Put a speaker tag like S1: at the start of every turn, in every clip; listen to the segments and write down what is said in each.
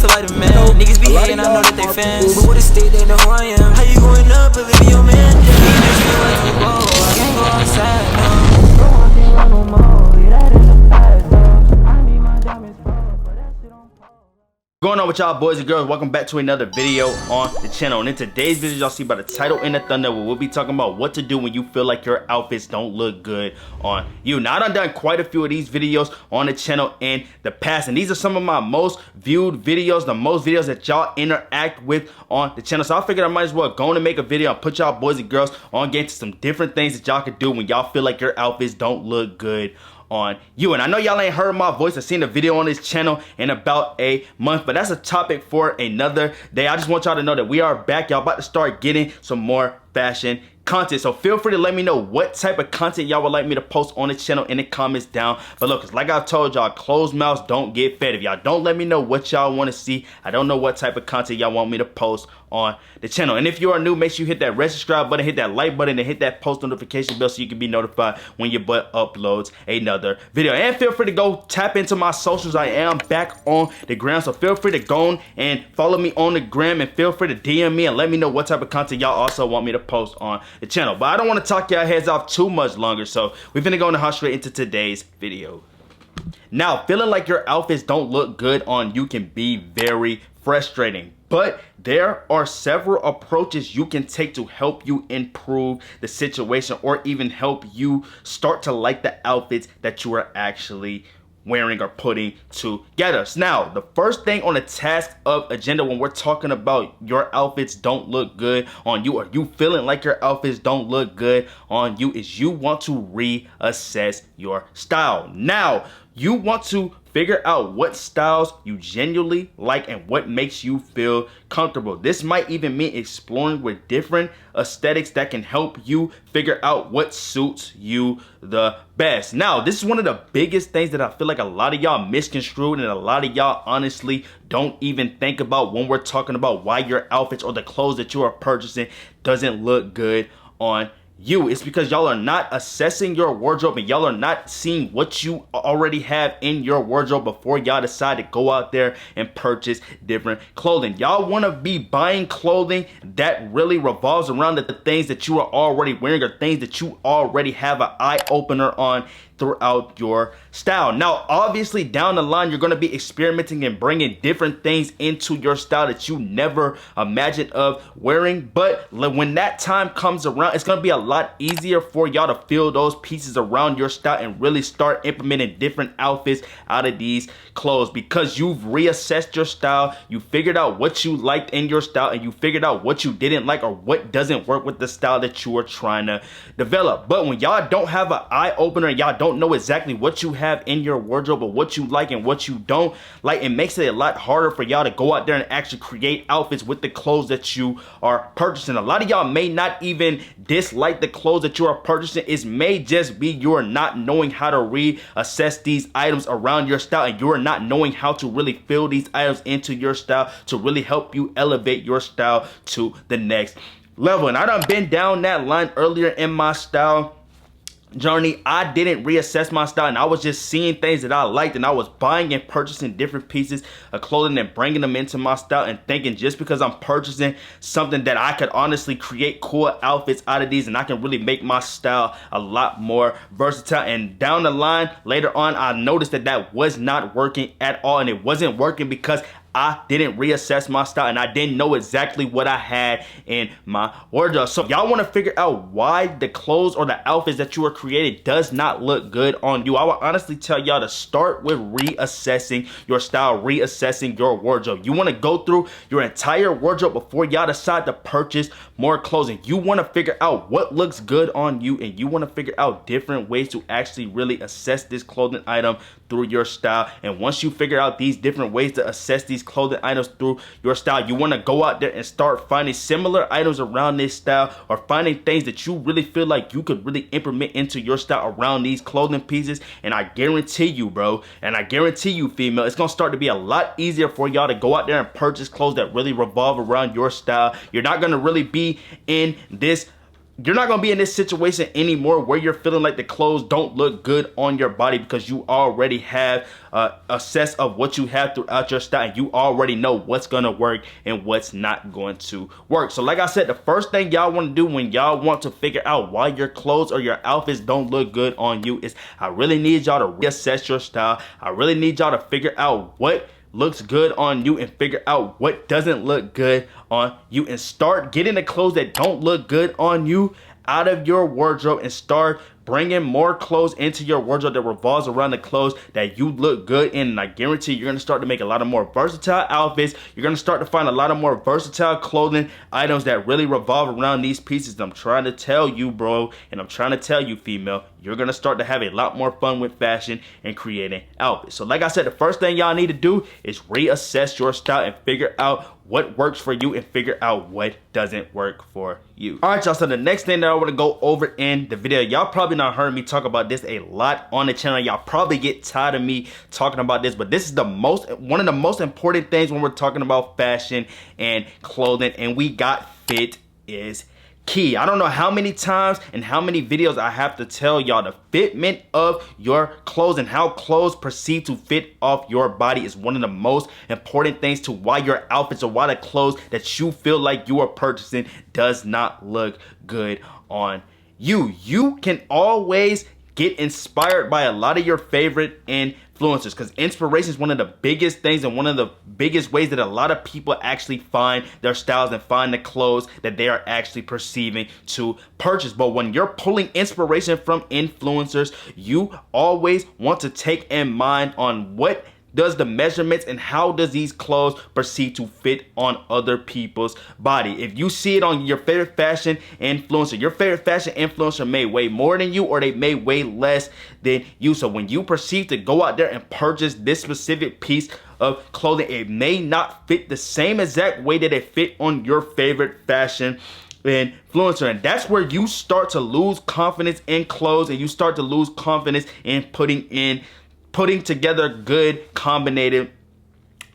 S1: feel like the man. Niggas be hating, I know that they fans. But with the state, they know who I am. How you going up if it be your man? He makes me like a ball. I can't go outside, no. Go on, can't run no more. Yeah, that is the past, though. I need my diamonds fall, but that shit on pause.
S2: Going on with y'all boys and girls, welcome back to another video on the channel. And in today's video, y'all see by the title and the thumbnail, we'll be talking about what to do when you feel like your outfits don't look good on you. Now, I've done quite a few of these videos on the channel in the past, and these are some of my most viewed videos, the most videos that y'all interact with on the channel. So I figured I might as well go and make a video and put y'all boys and girls on getting to some different things that y'all could do when y'all feel like your outfits don't look good on you. And I know y'all ain't heard my voice or seen a video on this channel in about a month, but that's a topic for another day. I just want y'all to know that we are back. Y'all about to start getting some more fashion content, so feel free to let me know what type of content y'all would like me to post on the channel in the comments down below, because like I've told y'all, closed mouths don't get fed. If y'all don't let me know what y'all want to see, I don't know what type of content y'all want me to post on the channel. And if you are new, make sure you hit that red subscribe button, hit that like button, and hit that post notification bell so you can be notified when your butt uploads another video. And feel free to go tap into my socials. I am back on the gram, so feel free to go on and follow me on the gram, and feel free to DM me and let me know what type of content y'all also want me to post on the channel. But I don't want to talk y'all heads off too much longer, so we're finna go and hop straight into today's video. Now, feeling like your outfits don't look good on you can be very frustrating, but there are several approaches you can take to help you improve the situation, or even help you start to like the outfits that you are actually wearing or putting together. So now, the first thing on the task of agenda when we're talking about your outfits don't look good on you, or you feeling like your outfits don't look good on you, is you want to reassess your style. Now, you want to figure out what styles you genuinely like and what makes you feel comfortable. This might even mean exploring with different aesthetics that can help you figure out what suits you the best. Now, this is one of the biggest things that I feel like a lot of y'all misconstrued, and a lot of y'all honestly don't even think about when we're talking about why your outfits or the clothes that you are purchasing doesn't look good on you. It's because y'all are not assessing your wardrobe, and y'all are not seeing what you already have in your wardrobe before y'all decide to go out there and purchase different clothing. Y'all want to be buying clothing that really revolves around the things that you are already wearing, or things that you already have an eye opener on throughout your style. Now, obviously down the line, you're going to be experimenting and bringing different things into your style that you never imagined of wearing, but when that time comes around, it's going to be a lot easier for y'all to fill those pieces around your style and really start implementing different outfits out of these clothes, because you've reassessed your style, you figured out what you liked in your style, and you figured out what you didn't like or what doesn't work with the style that you are trying to develop. But when y'all don't have an eye opener, y'all don't know exactly what you have in your wardrobe or what you like and what you don't like, it makes it a lot harder for y'all to go out there and actually create outfits with the clothes that you are purchasing. A lot of y'all may not even dislike the clothes that you are purchasing. It may just be you're not knowing how to reassess these items around your style, and you're not knowing how to really fill these items into your style to really help you elevate your style to the next level. And I done been down that line earlier in my style journey. I didn't reassess my style, and I was just seeing things that I liked, and I was buying and purchasing different pieces of clothing and bringing them into my style, and thinking just because I'm purchasing something that I could honestly create cool outfits out of these, and I can really make my style a lot more versatile. And down the line later on, I noticed that that was not working at all, and it wasn't working because I didn't reassess my style, and I didn't know exactly what I had in my wardrobe. So if y'all want to figure out why the clothes or the outfits that you are creating does not look good on you, I would honestly tell y'all to start with reassessing your style, reassessing your wardrobe. You want to go through your entire wardrobe before y'all decide to purchase more clothing. You want to figure out what looks good on you, and you want to figure out different ways to actually really assess this clothing item through your style. And once you figure out these different ways to assess these clothing items through your style, you want to go out there and start finding similar items around this style, or finding things that you really feel like you could really implement into your style around these clothing pieces. And I guarantee you, bro, and I guarantee you, female, it's gonna start to be a lot easier for y'all to go out there and purchase clothes that really revolve around your style. You're not gonna really be in this you're not gonna be in this situation anymore where you're feeling like the clothes don't look good on your body, because you already have a sense of what you have throughout your style, and you already know what's gonna work and what's not going to work. So like I said, the first thing y'all want to do when y'all want to figure out why your clothes or your outfits don't look good on you is, I really need y'all to reassess your style. I really need y'all to figure out what looks good on you and figure out what doesn't look good on you, and start getting the clothes that don't look good on you out of your wardrobe, and start bringing more clothes into your wardrobe that revolves around the clothes that you look good in. And I guarantee you're going to start to make a lot of more versatile outfits. You're going to start to find a lot of more versatile clothing items that really revolve around these pieces. I'm trying to tell you, bro, and I'm trying to tell you, female, you're going to start to have a lot more fun with fashion and creating outfits. So like I said, the first thing y'all need to do is reassess your style and figure out what works for you and figure out what doesn't work for you. All right, y'all, so the next thing that I want to go over in the video, y'all probably not heard me talk about this a lot on the channel. Y'all probably get tired of me talking about this, but this is one of the most important things when we're talking about fashion and clothing, and we got fit is key. I don't know how many times and how many videos I have to tell y'all, the fitment of your clothes and how clothes proceed to fit off your body is one of the most important things to why your outfits or why the clothes that you feel like you are purchasing does not look good on you. You can always get inspired by a lot of your favorite influencers, because inspiration is one of the biggest things and one of the biggest ways that a lot of people actually find their styles and find the clothes that they are actually perceiving to purchase. But when you're pulling inspiration from influencers, you always want to take in mind on what does the measurements and how does these clothes proceed to fit on other people's body. If you see it on your favorite fashion influencer, your favorite fashion influencer may weigh more than you or they may weigh less than you. So when you proceed to go out there and purchase this specific piece of clothing, it may not fit the same exact way that it fit on your favorite fashion influencer, and that's where you start to lose confidence in clothes, and you start to lose confidence in putting together good combinated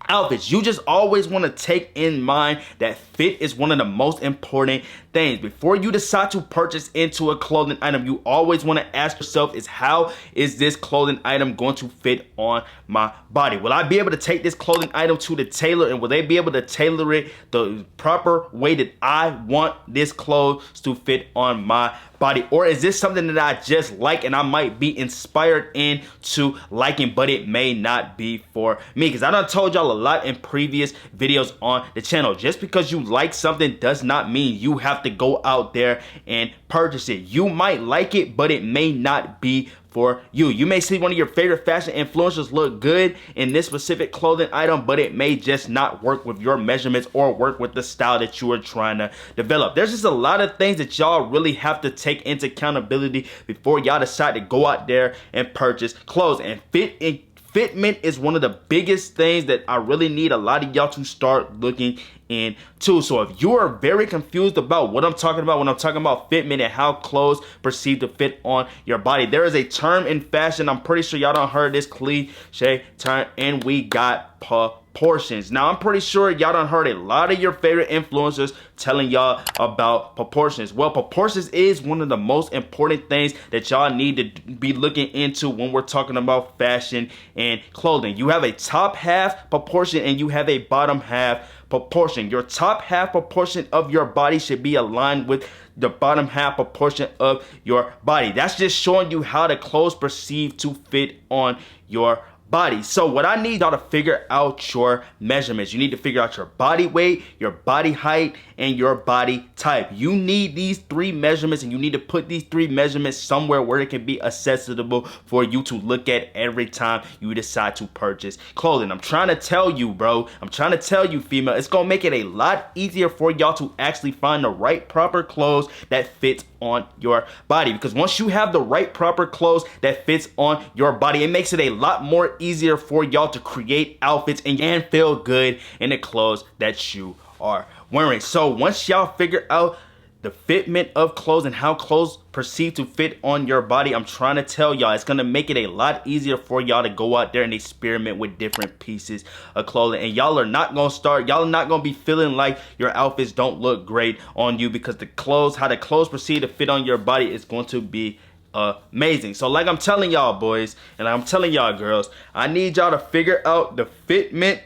S2: outfits. You just always want to take in mind that fit is one of the most important things. Before you decide to purchase into a clothing item, you always want to ask yourself how is this clothing item going to fit on my body? Will I be able to take this clothing item to the tailor, and will they be able to tailor it the proper way that I want this clothes to fit on my body? Or is this something that I just like and I might be inspired into liking, but it may not be for me? Because I done told y'all a lot in previous videos on the channel. Just because you like something does not mean you have to go out there and purchase it. You might like it, but it may not be for you. You may see one of your favorite fashion influencers look good in this specific clothing item, but it may just not work with your measurements or work with the style that you are trying to develop. There's just a lot of things that y'all really have to take into accountability before y'all decide to go out there and purchase clothes. And fitment is one of the biggest things that I really need a lot of y'all to start looking into. So if you are very confused about what I'm talking about when I'm talking about fitment and how clothes perceive to fit on your body, there is a term in fashion, I'm pretty sure y'all done heard this cliche term, and we got proportions. Now, I'm pretty sure y'all done heard a lot of your favorite influencers telling y'all about proportions. Well, proportions is one of the most important things that y'all need to be looking into when we're talking about fashion and clothing. You have a top half proportion and you have a bottom half proportion. Your top half proportion of your body should be aligned with the bottom half proportion of your body. That's just showing you how the clothes perceive to fit on your body. So what I need y'all to figure out your measurements. You need to figure out your body weight, your body height, and your body type. You need these three measurements, and you need to put these three measurements somewhere where it can be accessible for you to look at every time you decide to purchase clothing. I'm trying to tell you, bro. I'm trying to tell you, female. It's gonna make it a lot easier for y'all to actually find the right proper clothes that fit on your body, because once you have the right proper clothes that fits on your body, it makes it a lot more easier for y'all to create outfits and feel good in the clothes that you are wearing. So once y'all figure out the fitment of clothes and how clothes perceive to fit on your body. I'm trying to tell y'all, it's gonna make it a lot easier for y'all to go out there and experiment with different pieces of clothing. And y'all are not gonna be feeling like your outfits don't look great on you, because how the clothes perceive to fit on your body is going to be amazing. So like I'm telling y'all boys, and I'm telling y'all girls, I need y'all to figure out the fitment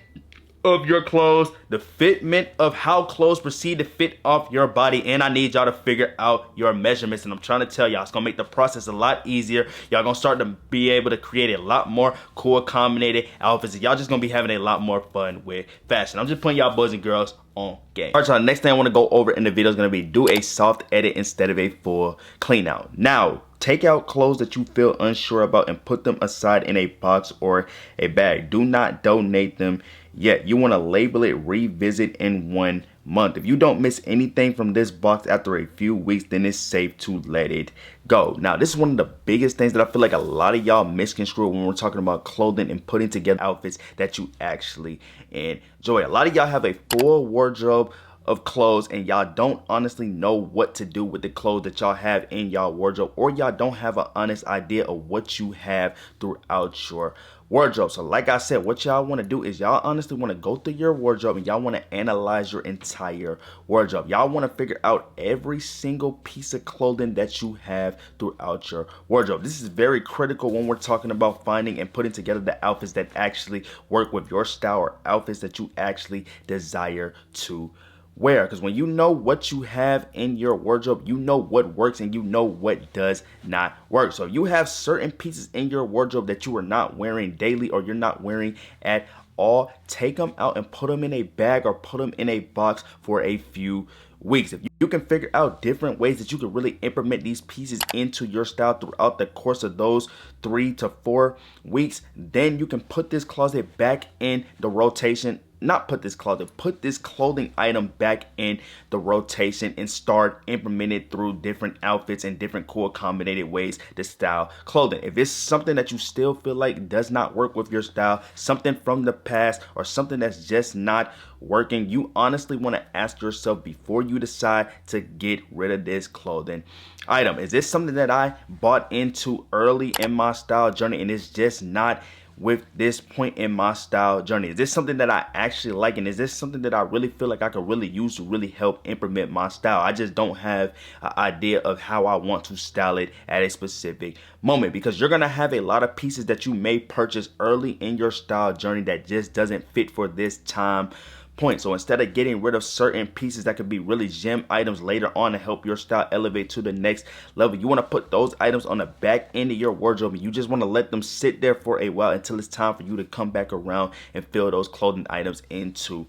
S2: of your clothes, the fitment of how clothes proceed to fit off your body, and I need y'all to figure out your measurements. And I'm trying to tell y'all, it's gonna make the process a lot easier. Y'all gonna start to be able to create a lot more cool combinated outfits. Y'all just gonna be having a lot more fun with fashion. I'm just putting y'all boys and girls on game. Alright, y'all, next thing I want to go over in the video is gonna be do a soft edit instead of a full clean out. Now, take out clothes that you feel unsure about and put them aside in a box or a bag. Do not donate them yet. You want to label it revisit in 1 month. If you don't miss anything from this box after a few weeks, then it's safe to let it go. Now, this is one of the biggest things that I feel like a lot of y'all misconstrue when we're talking about clothing and putting together outfits that you actually enjoy. A lot of y'all have a full wardrobe of clothes and y'all don't honestly know what to do with the clothes that y'all have in y'all wardrobe, or y'all don't have an honest idea of what you have throughout your wardrobe. So like I said, what y'all want to do is y'all honestly want to go through your wardrobe and y'all want to analyze your entire wardrobe. Y'all want to figure out every single piece of clothing that you have throughout your wardrobe. This is very critical when we're talking about finding and putting together the outfits that actually work with your style, or outfits that you actually desire to wear. Because when you know what you have in your wardrobe, you know what works and you know what does not work. So if you have certain pieces in your wardrobe that you are not wearing daily, or you're not wearing at all, take them out and put them in a bag or put them in a box for a few weeks. If you can figure out different ways that you can really implement these pieces into your style throughout the course of those 3 to 4 weeks, then you can put this closet back in the rotation. Not put this clothing item back in the rotation and start implementing it through different outfits and different cool combinated ways to style clothing. If it's something that you still feel like does not work with your style, something from the past or something that's just not working, you honestly want to ask yourself before you decide to get rid of this clothing item, is this something that I bought into early in my style journey and it's just not with this point in my style journey? Is this something that I actually like, and is this something that I really feel like I could really use to really help implement my style? I just don't have an idea of how I want to style it at a specific moment, because you're gonna have a lot of pieces that you may purchase early in your style journey that just doesn't fit for this time point. So instead of getting rid of certain pieces that could be really gem items later on to help your style elevate to the next level, you want to put those items on the back end of your wardrobe, and you just want to let them sit there for a while until it's time for you to come back around and fill those clothing items into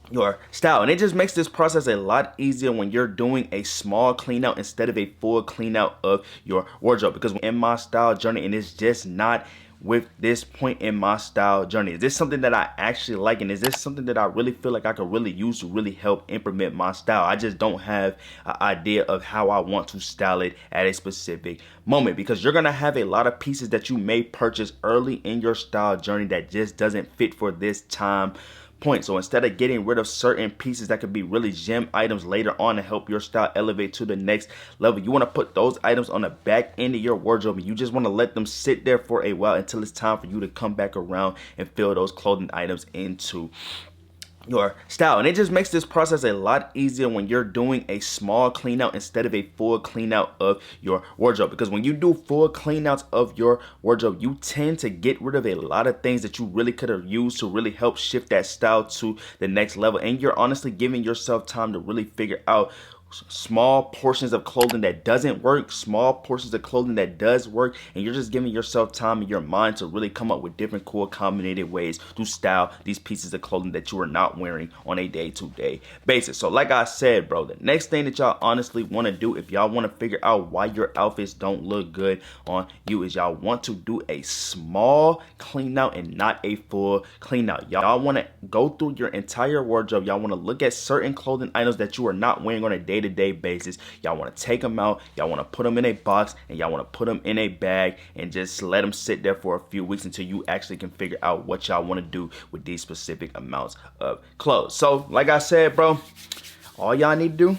S2: your style. And it just makes this process a lot easier when you're doing a small clean out instead of a full clean out of your wardrobe. Because in my style journey, and it's just not with this point in my style journey, is this something that I actually like, and is this something that I really feel like I could really use to really help implement my style? I just don't have an idea of how I want to style it at a specific moment, because you're gonna have a lot of pieces that you may purchase early in your style journey that just doesn't fit for this time point. So instead of getting rid of certain pieces that could be really gem items later on to help your style elevate to the next level, you want to put those items on the back end of your wardrobe, and you just want to let them sit there for a while until it's time for you to come back around and fill those clothing items into your style. And it just makes this process a lot easier when you're doing a small clean out instead of a full clean out of your wardrobe. Because when you do full clean outs of your wardrobe, you tend to get rid of a lot of things that you really could have used to really help shift that style to the next level. And you're honestly giving yourself time to really figure out small portions of clothing that doesn't work, small portions of clothing that does work, and you're just giving yourself time in your mind to really come up with different cool combinated ways to style these pieces of clothing that you are not wearing on a day-to-day basis. So like I said, bro, the next thing that y'all honestly want to do if y'all want to figure out why your outfits don't look good on you is y'all want to do a small clean out and not a full clean out. Y'all want to go through your entire wardrobe. Y'all want to look at certain clothing items that you are not wearing on a day-to-day basis. Y'all want to take them out, y'all want to put them in a box, and y'all want to put them in a bag and just let them sit there for a few weeks until you actually can figure out what y'all want to do with these specific amounts of clothes. So like I said, bro, all y'all need to do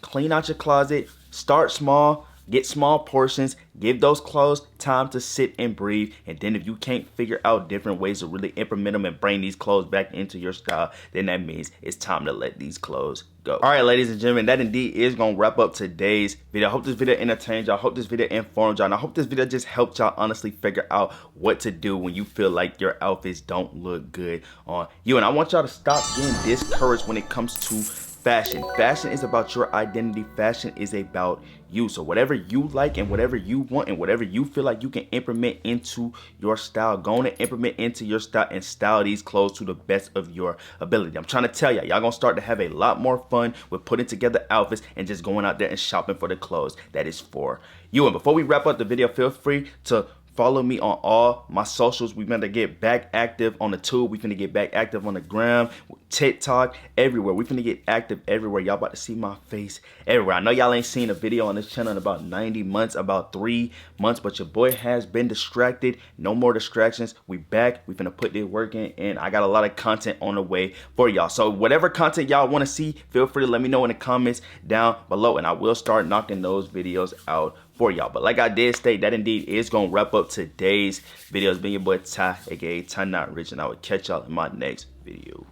S2: clean out your closet, start small, get small portions, give those clothes time to sit and breathe, and then if you can't figure out different ways to really implement them and bring these clothes back into your style, then that means it's time to let these clothes go. All right, ladies and gentlemen, that indeed is gonna wrap up today's video. I hope this video entertained y'all. I hope this video informed y'all, and I hope this video just helped y'all honestly figure out what to do when you feel like your outfits don't look good on you. And I want y'all to stop getting discouraged when it comes to fashion. Fashion is about your identity. Fashion is about you. So whatever you like and whatever you want and whatever you feel like you can implement into your style, go on and implement into your style and style these clothes to the best of your ability. I'm trying to tell y'all, y'all gonna start to have a lot more fun with putting together outfits and just going out there and shopping for the clothes that is for you. And before we wrap up the video, feel free to follow me on all my socials. We're gonna get back active on the tube. We're gonna get back active on the gram, TikTok, everywhere. We're gonna get active everywhere. Y'all about to see my face everywhere. I know y'all ain't seen a video on this channel in about 90 months, about 3 months, but your boy has been distracted. No more distractions. We back. We finna put this work in, and I got a lot of content on the way for y'all. So whatever content y'all wanna see, feel free to let me know in the comments down below, and I will start knocking those videos out for y'all. But like I did state, that indeed is gonna wrap up today's video. It's been your boy Ty, aka Tynotrixh, and I will catch y'all in my next video.